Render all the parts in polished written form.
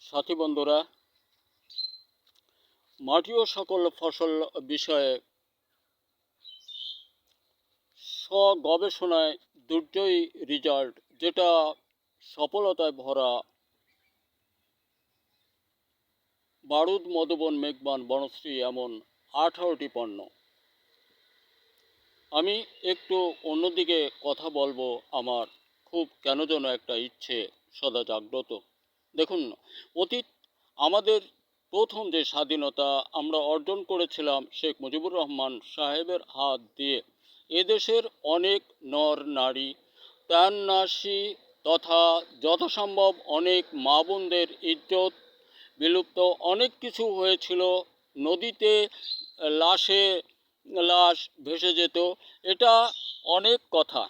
সাথী বন্ধুরা, মাটি ও সকল ফসল বিষয়ে স্ব-গবেষণায় দুর্জয়ী রেজাল্ট, যেটা সফলতায় ভরা বারুদ, মধুবন, মেঘবান, বনশ্রী এমন 18টি পণ্য। আমি একটু অন্যদিকে কথা বলবো। আমার খুব কেন যেন একটা ইচ্ছে সদা জাগ্রত। দেখুন, অতীত আমাদের প্রথম যে স্বাধীনতা আমরা অর্জন করেছিলাম শেখ মুজিবুর রহমান সাহেবের হাত দিয়ে, এদেশের অনেক নর নারী ত্রাণনাশী তথা যথাসম্ভব অনেক মা বোনদের ইজ্জত বিলুপ্ত, অনেক কিছু হয়েছিল। নদীতে লাশে লাশ ভেসে যেত। এটা অনেক কথা।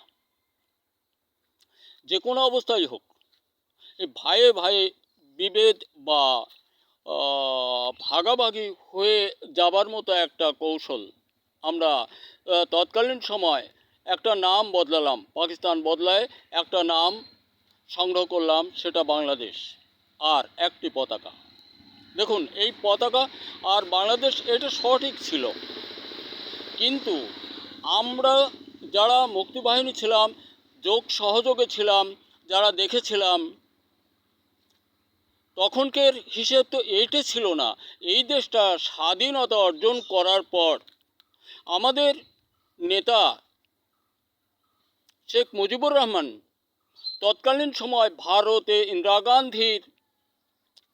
যে কোনো অবস্থায় হোক, এই ভাইয়ে ভাইয়ে বিভেদ বা ভাগাভাগি হয়ে যাবার মতো একটা কৌশল আমরা তৎকালীন সময় একটা নাম বদলালাম, পাকিস্তান বদলায় একটা নাম সংগ্রহ করলাম, সেটা বাংলাদেশ, আর একটি পতাকা। দেখুন, এই পতাকা আর বাংলাদেশ এটা সঠিক ছিল, কিন্তু আমরা যারা মুক্তিবাহিনী ছিলাম, যোগ সহযোগে ছিলাম, যারা দেখেছিলাম, তখনকার হিসেব তো এইটা ছিল না। এই দেশটা স্বাধীনতা অর্জন করার পর আমাদের নেতা শেখ মুজিবুর রহমান তৎকালীন সময় ভারতে ইন্দিরা গান্ধীর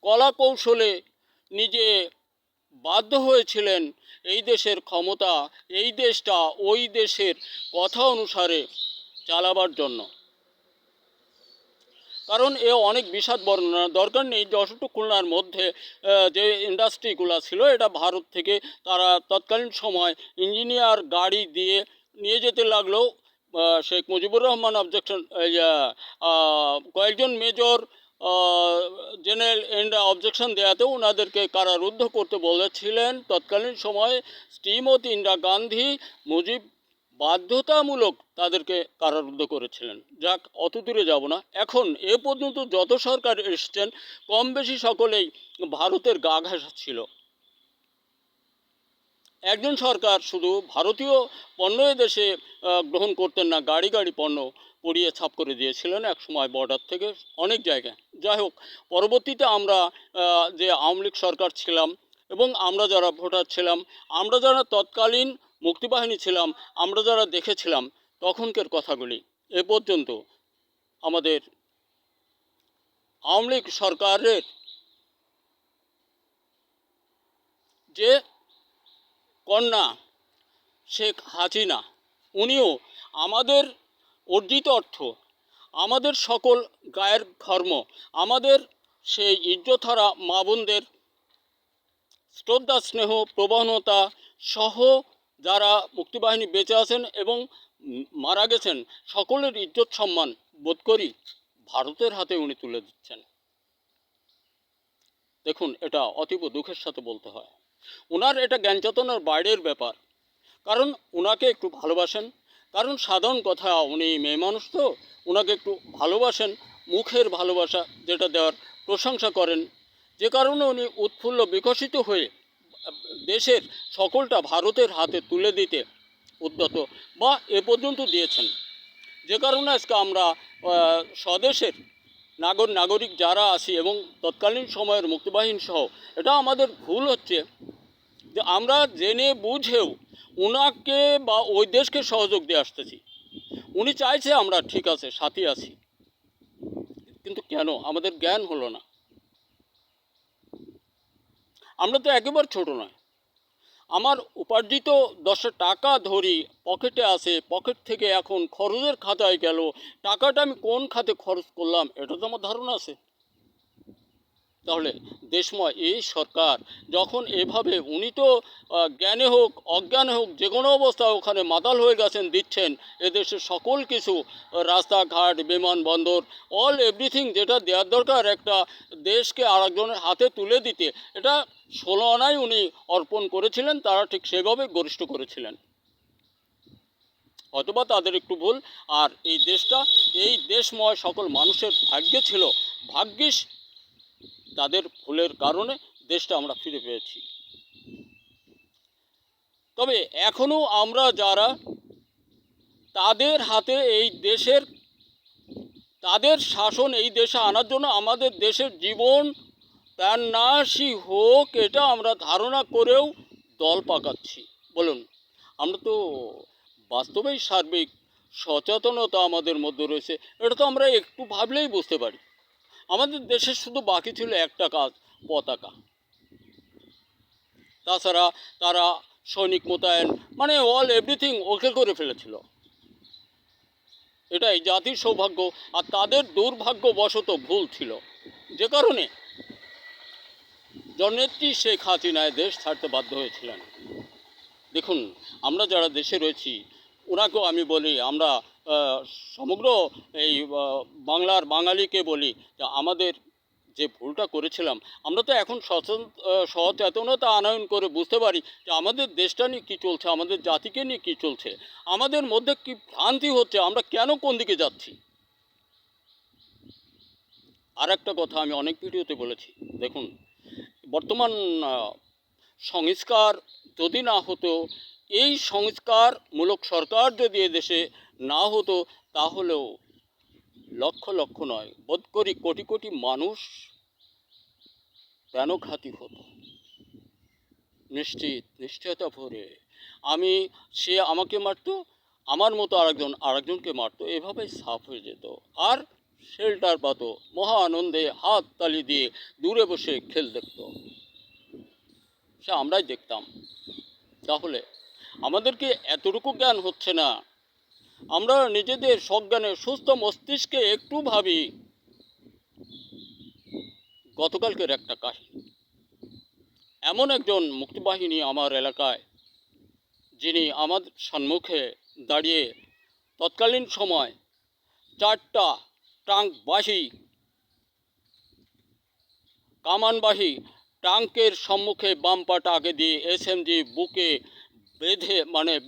কলা কৌশলে নিজে বাধ্য হয়েছিলেন এই দেশের ক্ষমতা, এই দেশটা ওই দেশের কথা অনুসারে চালাবার জন্য। কারণ এ অনেক বিশদ বর্ণনা দরকার নেই। যশোর টু খুলনার মধ্যে যে ইন্ডাস্ট্রিগুলো ছিল, এটা ভারত থেকে তারা তৎকালীন সময় ইঞ্জিনিয়ার গাড়ি দিয়ে নিয়ে যেতে লাগলো। শেখ মুজিবুর রহমান অবজেকশন, কয়েকজন মেজর জেনারেল এন্ড অবজেকশন দেওয়াতেও ওনাদেরকে কারারুদ্ধ করতে বলেছিলেন তৎকালীন সময়ে শ্রীমতী ইন্দিরা গান্ধী। মুজিব বাধ্যতামূলক তাদেরকে কারারুদ্ধ করেছিলেন। যাক, অত দূরে যাব না। এখন এ পর্যন্ত যত সরকার এসছেন, কম বেশি সকলেই ভারতের গা ঘেঁষা ছিল। একজন সরকার শুধু ভারতীয় পণ্য দেশে গ্রহণ করতেন না, গাড়ি গাড়ি পণ্য পরিয়ে ছাপ করে দিয়েছিলেন এক সময় বর্ডার থেকে অনেক জায়গায়। যাই হোক, পরবর্তীতে আমরা যে আওয়ামী লীগ সরকার ছিলাম এবং আমরা যারা ভোটার ছিলাম, আমরা যারা তৎকালীন মুক্তিবাহিনী ছিলাম, আমরা যারা দেখেছিলাম তখনকার কথাগুলি, এ পর্যন্ত আমাদের আওয়ামী লীগ সরকারের যে কন্যা শেখ হাসিনা, উনিও আমাদের অর্জিত অর্থ, আমাদের সকল গায়ের ধর্ম, আমাদের সেই ইজ্জতহারা মা বোনদের শ্রদ্ধা স্নেহ প্রবণতা সহ যারা মুক্তিবাহিনী বেঁচে আছেন এবং মারা গেছেন, সকলের ইজ্জত সম্মান বোধ করি ভারতের হাতে উনি তুলে দিচ্ছেন। দেখুন, এটা অতীব দুঃখের সাথে বলতে হয়। ওনার এটা জ্ঞান চেতনার বাইরের ব্যাপার। কারণ ওনাকে একটু ভালোবাসেন, কারণ সাধারণ কথা, উনি মেয়ে মানুষ তো, ওনাকে একটু ভালোবাসেন, মুখের ভালোবাসা যেটা দেওয়ার প্রশংসা করেন, যে কারণে উনি উৎফুল্ল বিকশিত হয়ে দেশের সকলটা ভারতের হাতে তুলে দিতে উদ্যত বা এ পর্যন্ত দিয়েছেন। যে কারণে আজকে আমরা স্বদেশের নাগরিক যারা আছি এবং তৎকালীন সময়ের মুক্তিবাহিনী সহ, এটা আমাদের ভুল হচ্ছে যে আমরা জেনে বুঝেও ওনাকে বা ওই দেশকে সহযোগ দিয়ে আসতেছি। উনি চাইছে আমরা ঠিক আছে সাথী আছি, কিন্তু কেন আমাদের জ্ঞান হলো না? আমরা তো একেবারে ছোট নয়। আমার উপার্জিত 10 টাকা ধরি পকেটে আছে, পকেট থেকে এখন খরচের খাতায় গেল, টাকাটা আমি কোন খাতে খরচ করলাম এটা তো আমার ধারণা আছে। তাহলে দেশময় এই সরকার যখন এভাবে, উনি তো জ্ঞানে হোক অজ্ঞানে হোক যে কোনো অবস্থায় ওখানে মাতাল হয়ে গেছেন, দিচ্ছেন এদেশের সকল কিছু, রাস্তাঘাট, বিমানবন্দর, অল এভরিথিং যেটা দেওয়ার দরকার একটা দেশকে আরেকজনের হাতে তুলে দিতে, এটা 16 আনায় উনি অর্পণ করেছিলেন। তারা ঠিক সেভাবে গরিষ্ঠ করেছিলেন, হয়তোবা তাদের একটু ভুল। আর এই দেশটা, এই দেশময় সকল মানুষের ভাগ্যে ছিল, ভাগ্যিস তাদের ভুলের কারণে দেশটা আমরা ফিরে পেয়েছি। তবে এখনও আমরা যারা তাদের হাতে এই দেশের, তাদের শাসন এই দেশে আনার জন্য আমাদের দেশের জীবন প্রাণনাশী হোক এটা আমরা ধারণা করেও দল পাকাচ্ছি। বলুন, আমরা তো বাস্তবেই সার্বিক সচেতনতা আমাদের মধ্যে রয়েছে, এটা তো আমরা একটু ভাবলেই বুঝতে পারি। আমাদের দেশে শুধু বাকি ছিল একটা কাজ, পতাকা। তাছাড়া তারা সৈনিক মোতায়েন মানে অল এভরিথিং ওকে করে ফেলেছিল। এটাই জাতির সৌভাগ্য, আর তাদের দুর্ভাগ্যবশত ভুল ছিল, যে কারণে জননেত্রী শেখ হাসিনায় দেশ ছাড়তে বাধ্য হয়েছিলেন। দেখুন, আমরা যারা দেশে রয়েছি ওনাকেও আমি বলি, আমরা সমগ্র এই বাংলার বাঙালিকে বলি যে আমাদের যে ভুলটা করেছিলাম, আমরা তো এখন সচেতনতা আনয়ন করে বুঝতে পারি যে আমাদের দেশটা নিয়ে কী চলছে, আমাদের জাতিকে নিয়ে কী চলছে, আমাদের মধ্যে কী ভ্রান্তি হচ্ছে, আমরা কেন কোন দিকে যাচ্ছি। আর একটা কথা আমি অনেক ভিডিওতে বলেছি, দেখুন বর্তমান সংস্কার যদি না হতো, এই সংস্কারমূলক সরকার যদি এদেশে না হতো, তাহলেও লক্ষ লক্ষ নয় বোধ করি কোটি কোটি মানুষ প্রাণঘাতী হতো। নিশ্চয়তা ভরে সে আমাকে মারতো, আমার মতো আরেকজনকে মারতো, এভাবেই সাফ হয়ে যেত। আর শেল্টার পাত, মহা আনন্দে হাত তালি দিয়ে দূরে বসে খেল দেখত, সে আমরাই দেখতাম। তাহলে আমাদেরকে এতটুকু জ্ঞান হচ্ছে না, আমরা নিজেদের সজ্ঞানে সুস্থ মস্তিষ্কে একটু ভাবি। গতকালকের একটা কাহিনী, এমন একজন মুক্তিবাহিনী আমার এলাকায়, যিনি আমার সম্মুখে দাঁড়িয়ে তৎকালীন সময় 4টা ট্যাঙ্কবাহী কামানবাহী ট্যাঙ্কের সম্মুখে বাম পাটা আগে দিয়ে এসএমজি বুকে বেঁধে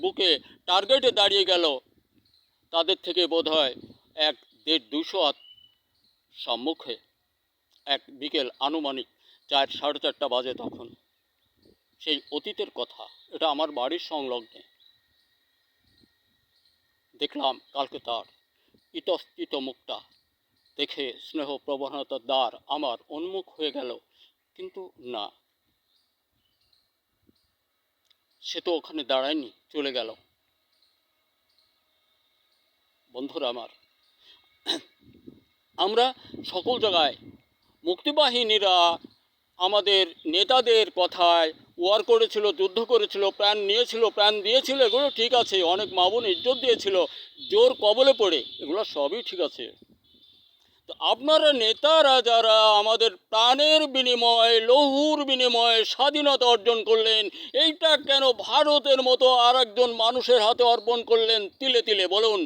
বুকে টার্গেটে দাঁড়িয়ে গেল। তাদের থেকে বোধ হয় 1-1.5-200 হাত সম্মুখে, এক বিকেল আনুমানিক 4-4:30 বাজে তখন। সেই অতীতের কথা, এটা আমার বাড়ির সংলগ্নে। দেখলাম কালকে তার ইতস্তত মুখটা দেখে স্নেহ প্রবণতার দ্বার আমার উন্মুখ হয়ে গেল। কিন্তু না, সে তো ওখানে দাঁড়ায়নি, চলে গেল। বন্ধুরা আমার, আমরা সকল জায়গায় মুক্তিবাহিনীরা আমাদের নেতাদের কথায় ওয়ার করেছিল, যুদ্ধ করেছিল, প্রাণ নিয়েছিল, প্রাণ দিয়েছিল, এগুলো ঠিক আছে। অনেক মা বোন ইজ্জত দিয়েছিল জোর কবলে পড়ে, এগুলো সবই ঠিক আছে। তো আপনারা নেতারা যারা আমাদের প্রাণের বিনিময়ে, লৌহুর বিনিময়ে স্বাধীনতা অর্জন করলেন, এইটা কেন ভারতের মতো আর একজন মানুষের হাতে অর্পণ করলেন তিলে তিলে? বলুন,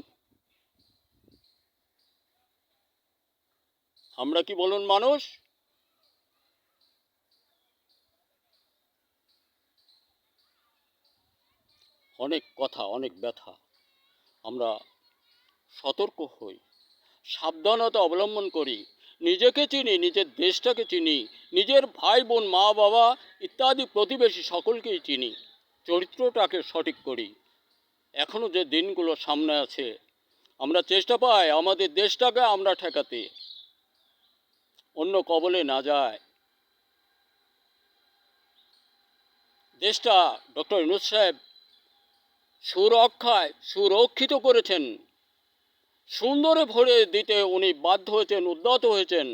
আমরা কি বলুন মানুষ? অনেক কথা, অনেক ব্যথা। আমরা সতর্ক হই, সাবধানতা অবলম্বন করি, নিজেকে চিনি, নিজের দেশটাকে চিনি, নিজের ভাই বোন মা বাবা ইত্যাদি প্রতিবেশী সকলকেই চিনি, চরিত্রটাকে সঠিক করি। এখনও যে দিনগুলো সামনে আছে, আমরা চেষ্টা পাই আমাদের দেশটাকে আমরা ঠেকাতে, অন্য কবলে না যায়। দেশটা ডক্টর ইউনূস সাহেব সুরক্ষিত করেছেন, সুন্দরে ভরে দিতে উনি বাধ্য হয়েছেন, উদ্যত হয়েছেন।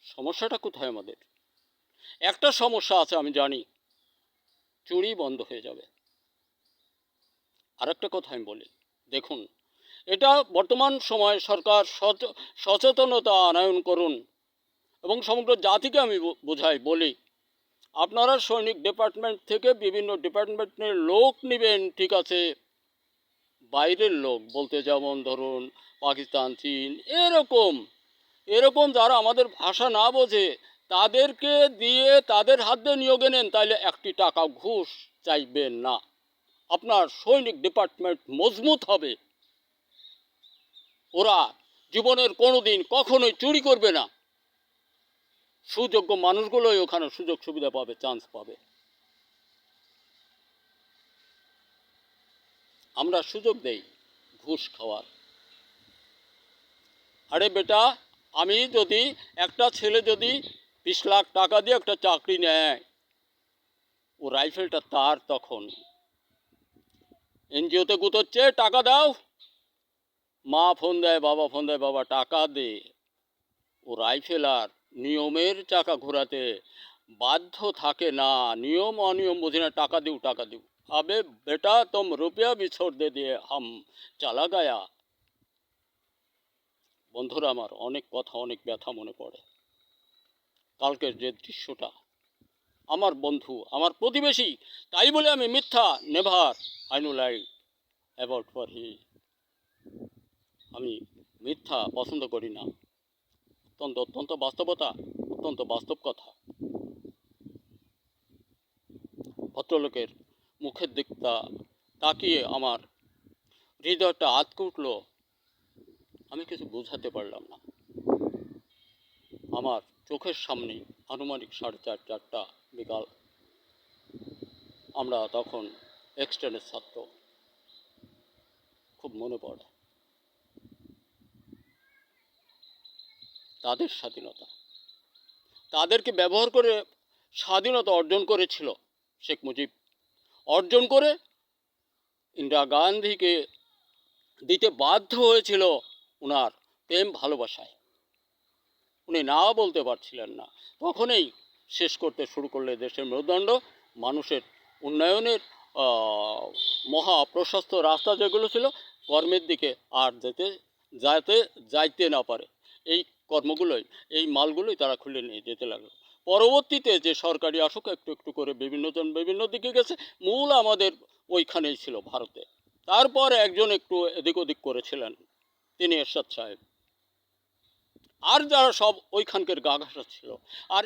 সমস্যাটা কোথায় আমাদের? একটা সমস্যা আছে আমি জানি, চুরি বন্ধ হয়ে যাবে। আরেকটা কথা আমি বলি, দেখুন এটা বর্তমান সময় সরকার সচেতনতা আনয়ন করুন, এবং সমগ্র জাতিকে আমি বোঝাই, বলি আপনারা সৈনিক ডিপার্টমেন্ট থেকে বিভিন্ন ডিপার্টমেন্টের লোক নেবেন, ঠিক আছে, বাইরের লোক বলতে যেমন ধরুন পাকিস্তান, চীন, এরকম যারা আমাদের ভাষা না বোঝে তাদেরকে দিয়ে তাদের হাত দিয়ে নিয়োগে নেন, তাইলে একটি টাকা ঘুষ চাইবেন না। আপনার সৈনিক ডিপার্টমেন্ট মজবুত হবে। ওরা জীবনের কোনো দিন কখনোই চুরি করবে না, সুযোগ্য মানুষগুলোই ওখানে সুযোগ সুবিধা পাবে, চান্স পাবে। আমরা সুযোগ দেই ঘুষ খাওয়ার। আরে বেটা, আমি যদি একটা ছেলে যদি 20 লাখ টাকা দিয়ে একটা চাকরি নেয়, ও রাইফেলটা তার, তখন এনজিওতে গুতোচ্ছে, টাকা দাও, মা ফোন দেয়, বাবা ফোন দেয়, বাবা টাকা দে। ও রাইফেল আর নিয়মের চাকা ঘোরাতে বাধ্য থাকে না, নিয়ম অনিয়ম বুঝি না, টাকা দিও টাকা দিও। আবে বেটা, তুম রুপিয়া भी छोड़ दे दिए हम चला गया। বন্ধুরা আমার, অনেক কথা, অনেক ব্যথা মনে পড়ে। কালকের যে দৃশ্যটা, আমার বন্ধু, আমার প্রতিবেশী, তাই বলে আমি মিথ্যা, never I know like about for he. আমি মিথ্যা পছন্দ করি না, অত্যন্ত বাস্তবতা, অত্যন্ত বাস্তব কথা। ভদ্রলোকের মুখের দিকটা তাকিয়ে আমার হৃদয়টা আঁতকে উঠল। আমি কিছু বোঝাতে পারলাম না। আমার চোখের সামনে আনুমানিক 4:30 বিকাল, আমরা তখন এক্সটেনের ছাত্র, খুব মনে পড়ে তাদের স্বাধীনতা, তাদেরকে ব্যবহার করে স্বাধীনতা অর্জন করেছিল শেখ মুজিব, অর্জন করে ইন্দিরা গান্ধীকে দিতে বাধ্য হয়েছিল ওনার প্রেম ভালোবাসায়। উনি না বলতে পারছিলেন না, তখনই শেষ করতে শুরু করলে দেশের মেরুদণ্ড, মানুষের উন্নয়নের মহা প্রশস্ত রাস্তা যেগুলো ছিল, কর্মের দিকে আর যাইতে না পারে। এই কর্মগুলোই, এই মালগুলোই তারা খুলে নিয়ে যেতে লাগলো। পরবর্তীতে যে সরকারি আসুক, একটু একটু করে বিভিন্নজন বিভিন্ন দিকে গেছে, মূল আমাদের ওইখানেই ছিল, ভারতে। তারপর একজন একটু এদিক ওদিক করেছিলেন, তিনি এরশাদ সাহেব, আর যারা সব ওইখানকার গা ঘাসা ছিল। আর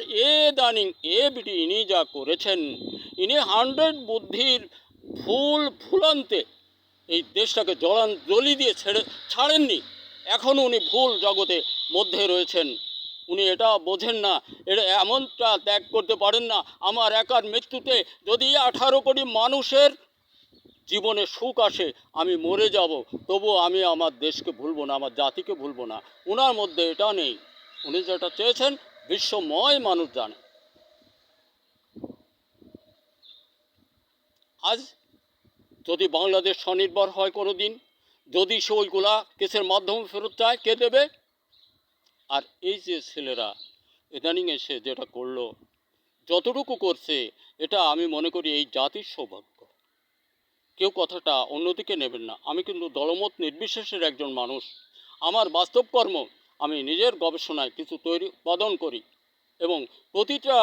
দানিং বিটি ইনি যা করেছেন, ইনি 100 বুদ্ধির ফুলান্তে এই দেশটাকে জলি দিয়ে ছাড়েননি। এখনও উনি ভুল জগতে মধ্যে রয়েছেন। উনি এটা বোঝেন না, এটা এমনটা ত্যাগ করতে পারেন না, আমার একার মৃত্যুতে যদি 18 কোটি মানুষের জীবনে সুখ আসে, আমি মরে যাব, তবুও আমি আমার দেশকে ভুলব না, আমার জাতিকে ভুলব না। ওনার মধ্যে এটা নেই। উনি যেটা চেয়েছেন বিশ্বময় মানুষ জানে। আজ যদি বাংলাদেশ স্বনির্ভর হয় কোনো দিন, যদি সে ওইগুলা কেসের মাধ্যমে ফেরত চায়, কে দেবে? আর এই যে ছেলেরা ইদানিং এসে যেটা করলো, যতটুকু করছে, এটা আমি মনে করি এই জাতির সৌভাগ্য। কেউ কথাটা অন্যদিকে নেবেন না। আমি কিন্তু দলমত নির্বিশেষের একজন মানুষ। আমার বাস্তব কর্ম, আমি নিজের গবেষণায় কিছু উৎপাদন করি এবং প্রতিটা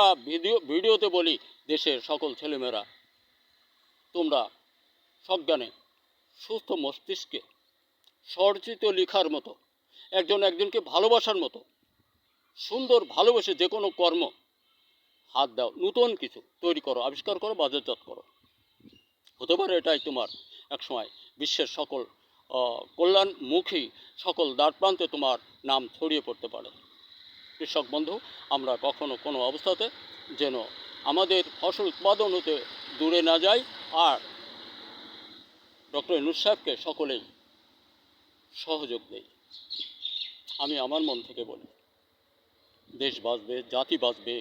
ভিডিওতে বলি, দেশের সকল ছেলেমেয়েরা, তোমরা সজ্ঞানে, সুস্থ মস্তিষ্কে, সর্জিত লেখার মতো, একজনকে ভালোবাসার মতো, সুন্দর ভালোবেসে যে কোনো কর্ম হাত দাও, নূতন কিছু তৈরি করো, আবিষ্কার করো, বাজারজাত করো। হতে পারে এটাই তোমার একসময় বিশ্বের সকল কল্যাণমুখী সকল দ্বারপ্রান্তে তোমার নাম ছড়িয়ে পড়তে পারে। কৃষক বন্ধু, আমরা কখনো কোনো অবস্থাতে যেন আমাদের ফসল উৎপাদন হতে দূরে না যাই। আর ডক্টর ইউনূস সাহেবকে সকলেই সহযোগ দেই। আমি আমার মন থেকে বলি, দেশ বাঁচবে, জাতি বাঁচবে,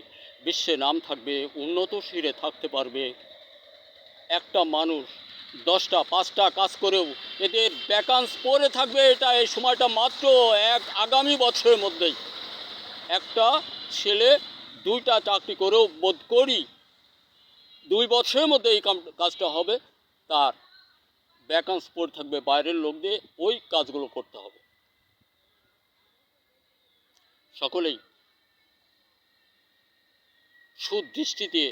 বিশ্বে নাম থাকবে, উন্নত শিরে থাকতে পারবে। একটা মানুষ 10টা 5টা কাজ করেও এদের ভ্যাকান্স পড়ে থাকবে, এটা এই সময়টা মাত্র আগামী বছরের মধ্যেই। একটা ছেলে 2টা চাকরি করেও বোধ করি 2 বছরের মধ্যে এই কাজটা হবে, তার ভ্যাকান্স পড়ে থাকবে, বাইরের লোক দিয়ে ওই কাজগুলো করতে হবে। সকলেই সুদৃষ্টিতে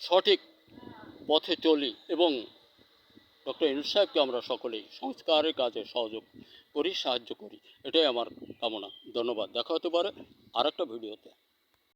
সঠিক পথে চলি এবং ডক্টর ইউনূস সাহেবকে আমরা সকলেই সংস্কারের কাজে সহযোগ করি, সাহায্য করি, এটাই আমার কামনা। ধন্যবাদ। দেখা হতে পারে আরেকটা ভিডিওতে।